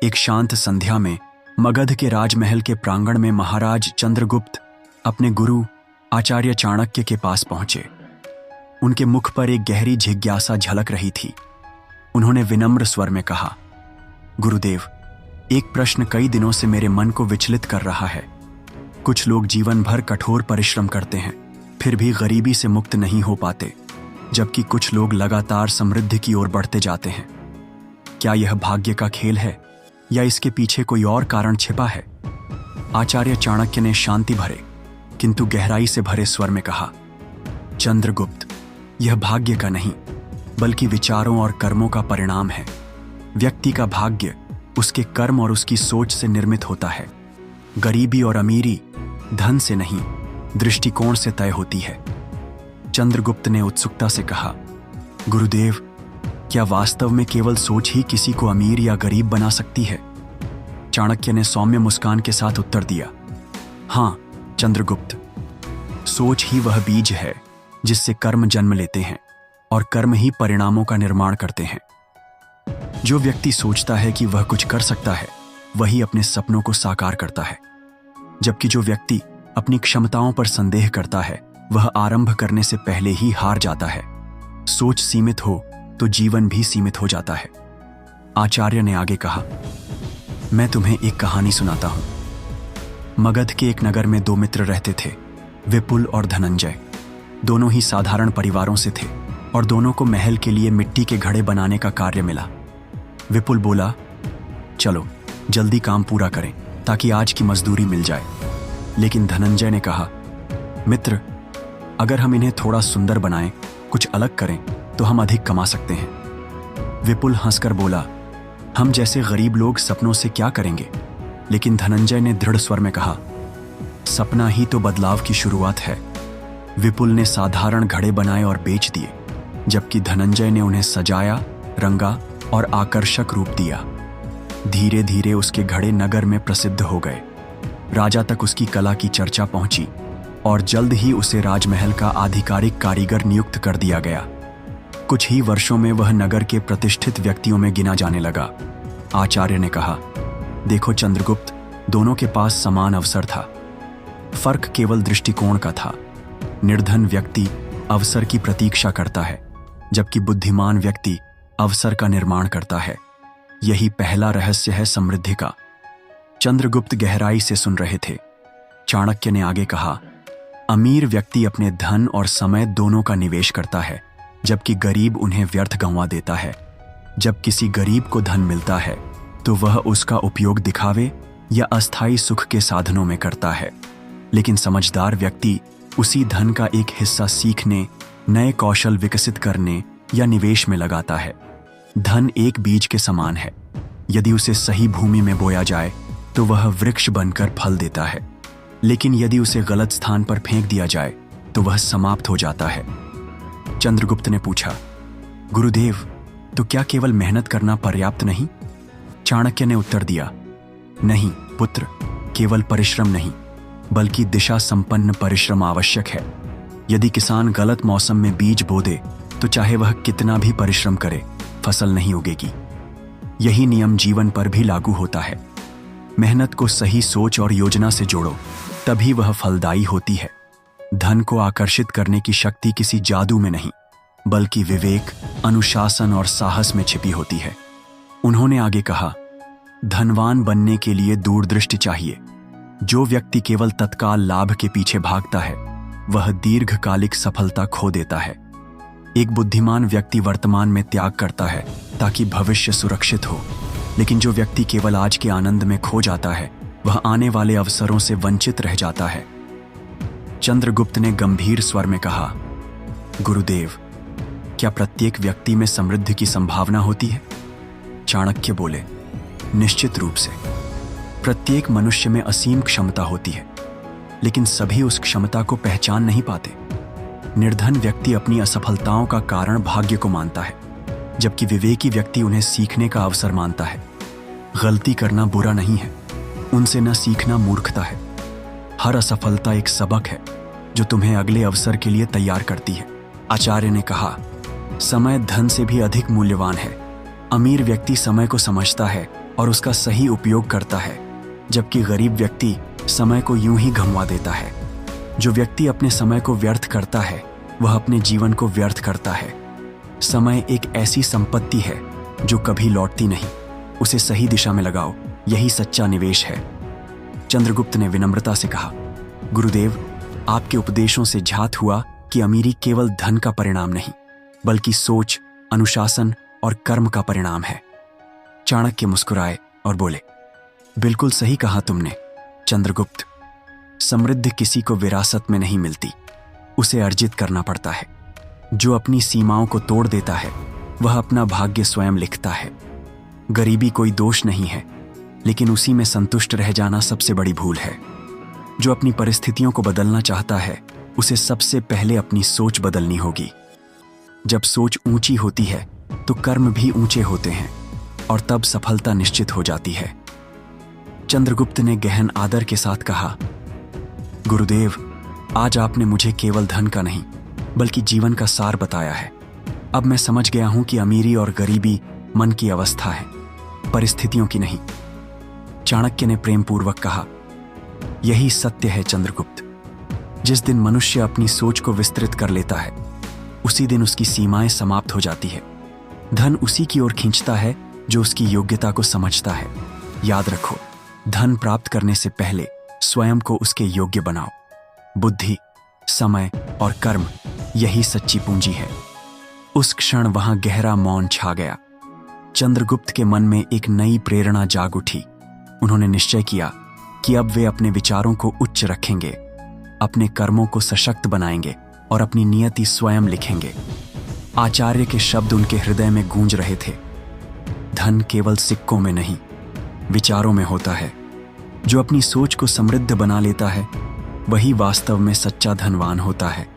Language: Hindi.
एक शांत संध्या में मगध के राजमहल के प्रांगण में महाराज चंद्रगुप्त अपने गुरु आचार्य चाणक्य के पास पहुंचे। उनके मुख पर एक गहरी जिज्ञासा झलक रही थी। उन्होंने विनम्र स्वर में कहा, गुरुदेव, एक प्रश्न कई दिनों से मेरे मन को विचलित कर रहा है। कुछ लोग जीवन भर कठोर परिश्रम करते हैं, फिर भी गरीबी से मुक्त नहीं हो पाते, जबकि कुछ लोग लगातार समृद्धि की ओर बढ़ते जाते हैं। क्या यह भाग्य का खेल है या इसके पीछे कोई और कारण छिपा है? आचार्य चाणक्य ने शांति भरे किंतु गहराई से भरे स्वर में कहा, चंद्रगुप्त, यह भाग्य का नहीं बल्कि विचारों और कर्मों का परिणाम है। व्यक्ति का भाग्य उसके कर्म और उसकी सोच से निर्मित होता है। गरीबी और अमीरी धन से नहीं, दृष्टिकोण से तय होती है। चंद्रगुप्त ने उत्सुकता से कहा, गुरुदेव, क्या वास्तव में केवल सोच ही किसी को अमीर या गरीब बना सकती है? चाणक्य ने सौम्य मुस्कान के साथ उत्तर दिया, हाँ चंद्रगुप्त, सोच ही वह बीज है जिससे कर्म जन्म लेते हैं और कर्म ही परिणामों का निर्माण करते हैं। जो व्यक्ति सोचता है कि वह कुछ कर सकता है, वही अपने सपनों को साकार करता है, जबकि जो व्यक्ति अपनी क्षमताओं पर संदेह करता है, वह आरंभ करने से पहले ही हार जाता है। सोच सीमित हो तो जीवन भी सीमित हो जाता है। आचार्य ने आगे कहा, मैं तुम्हें एक कहानी सुनाता हूं। मगध के एक नगर में दो मित्र रहते थे, विपुल और धनंजय। दोनों ही साधारण परिवारों से थे और दोनों को महल के लिए मिट्टी के घड़े बनाने का कार्य मिला। विपुल बोला, चलो जल्दी काम पूरा करें ताकि आज की मजदूरी मिल जाए। लेकिन धनंजय ने कहा, मित्र, अगर हम इन्हें थोड़ा सुंदर बनाएं, कुछ अलग करें तो हम अधिक कमा सकते हैं। विपुल हंसकर बोला, हम जैसे गरीब लोग सपनों से क्या करेंगे? लेकिन धनंजय ने दृढ़ स्वर में कहा, सपना ही तो बदलाव की शुरुआत है। विपुल ने साधारण घड़े बनाए और बेच दिए, जबकि धनंजय ने उन्हें सजाया, रंगा और आकर्षक रूप दिया। धीरे धीरे उसके घड़े नगर में प्रसिद्ध हो गए। राजा तक उसकी कला की चर्चा पहुंची और जल्द ही उसे राजमहल का आधिकारिक कारीगर नियुक्त कर दिया गया। कुछ ही वर्षों में वह नगर के प्रतिष्ठित व्यक्तियों में गिना जाने लगा। आचार्य ने कहा, देखो चंद्रगुप्त, दोनों के पास समान अवसर था। फर्क केवल दृष्टिकोण का था। निर्धन व्यक्ति अवसर की प्रतीक्षा करता है, जबकि बुद्धिमान व्यक्ति अवसर का निर्माण करता है। यही पहला रहस्य है समृद्धि का। चंद्रगुप्त गहराई से सुन रहे थे। चाणक्य ने आगे कहा, अमीर व्यक्ति अपने धन और समय दोनों का निवेश करता है, जबकि गरीब उन्हें व्यर्थ गंवा देता है। जब किसी गरीब को धन मिलता है तो वह उसका उपयोग दिखावे या अस्थायी सुख के साधनों में करता है, लेकिन समझदार व्यक्ति उसी धन का एक हिस्सा सीखने, नए कौशल विकसित करने या निवेश में लगाता है। धन एक बीज के समान है। यदि उसे सही भूमि में बोया जाए तो वह वृक्ष बनकर फल देता है, लेकिन यदि उसे गलत स्थान पर फेंक दिया जाए तो वह समाप्त हो जाता है। चंद्रगुप्त ने पूछा, गुरुदेव, तो क्या केवल मेहनत करना पर्याप्त नहीं? चाणक्य ने उत्तर दिया, नहीं पुत्र, केवल परिश्रम नहीं बल्कि दिशा संपन्न परिश्रम आवश्यक है। यदि किसान गलत मौसम में बीज बो दे तो चाहे वह कितना भी परिश्रम करे, फसल नहीं उगेगी। यही नियम जीवन पर भी लागू होता है। मेहनत को सही सोच और योजना से जोड़ो, तभी वह फलदायी होती है। धन को आकर्षित करने की शक्ति किसी जादू में नहीं बल्कि विवेक, अनुशासन और साहस में छिपी होती है। उन्होंने आगे कहा, धनवान बनने के लिए दूरदृष्टि चाहिए। जो व्यक्ति केवल तत्काल लाभ के पीछे भागता है, वह दीर्घकालिक सफलता खो देता है। एक बुद्धिमान व्यक्ति वर्तमान में त्याग करता है ताकि भविष्य सुरक्षित हो, लेकिन जो व्यक्ति केवल आज के आनंद में खो जाता है, वह आने वाले अवसरों से वंचित रह जाता है। चंद्रगुप्त ने गंभीर स्वर में कहा, गुरुदेव, क्या प्रत्येक व्यक्ति में समृद्धि की संभावना होती है? चाणक्य बोले, निश्चित रूप से। प्रत्येक मनुष्य में असीम क्षमता होती है, लेकिन सभी उस क्षमता को पहचान नहीं पाते। निर्धन व्यक्ति अपनी असफलताओं का कारण भाग्य को मानता है, जबकि विवेकी व्यक्ति उन्हें सीखने का अवसर मानता है। गलती करना बुरा नहीं है, उनसे न सीखना मूर्खता है। हर असफलता एक सबक है जो तुम्हें अगले अवसर के लिए तैयार करती है। आचार्य ने कहा, समय धन से भी अधिक मूल्यवान है। अमीर व्यक्ति समय को समझता है और उसका सही उपयोग करता है, जबकि गरीब व्यक्ति समय को यूं ही गंवा देता है। जो व्यक्ति अपने समय को व्यर्थ करता है वह अपने जीवन को व्यर्थ करता है। समय एक ऐसी संपत्ति है जो कभी लौटती नहीं। उसे सही दिशा में लगाओ, यही सच्चा निवेश है। चंद्रगुप्त ने विनम्रता से कहा, गुरुदेव, आपके उपदेशों से झात हुआ कि अमीरी केवल धन का परिणाम नहीं, बल्कि सोच, अनुशासन और कर्म का परिणाम है। चाणक्य मुस्कुराए और बोले, बिल्कुल सही कहा तुमने चंद्रगुप्त। समृद्धि किसी को विरासत में नहीं मिलती, उसे अर्जित करना पड़ता है। जो अपनी सीमाओं को तोड़ देता है वह अपना भाग्य स्वयं लिखता है। गरीबी कोई दोष नहीं है, लेकिन उसी में संतुष्ट रह जाना सबसे बड़ी भूल है। जो अपनी परिस्थितियों को बदलना चाहता है उसे सबसे पहले अपनी सोच बदलनी होगी। जब सोच ऊंची होती है तो कर्म भी ऊंचे होते हैं और तब सफलता निश्चित हो जाती है। चंद्रगुप्त ने गहन आदर के साथ कहा, गुरुदेव, आज आपने मुझे केवल धन का नहीं बल्कि जीवन का सार बताया है। अब मैं समझ गया हूं कि अमीरी और गरीबी मन की अवस्था है, परिस्थितियों की नहीं। चाणक्य ने प्रेमपूर्वक कहा, यही सत्य है चंद्रगुप्त। जिस दिन मनुष्य अपनी सोच को विस्तृत कर लेता है उसी दिन उसकी सीमाएं समाप्त हो जाती है। धन उसी की ओर खींचता है जो उसकी योग्यता को समझता है। याद रखो, धन प्राप्त करने से पहले स्वयं को उसके योग्य बनाओ। बुद्धि, समय और कर्म, यही सच्ची पूंजी है। उस क्षण वहां गहरा मौन छा गया। चंद्रगुप्त के मन में एक नई प्रेरणा जाग उठी। उन्होंने निश्चय किया कि अब वे अपने विचारों को उच्च रखेंगे, अपने कर्मों को सशक्त बनाएंगे और अपनी नियति स्वयं लिखेंगे। आचार्य के शब्द उनके हृदय में गूंज रहे थे। धन केवल सिक्कों में नहीं, विचारों में होता है। जो अपनी सोच को समृद्ध बना लेता है वही वास्तव में सच्चा धनवान होता है।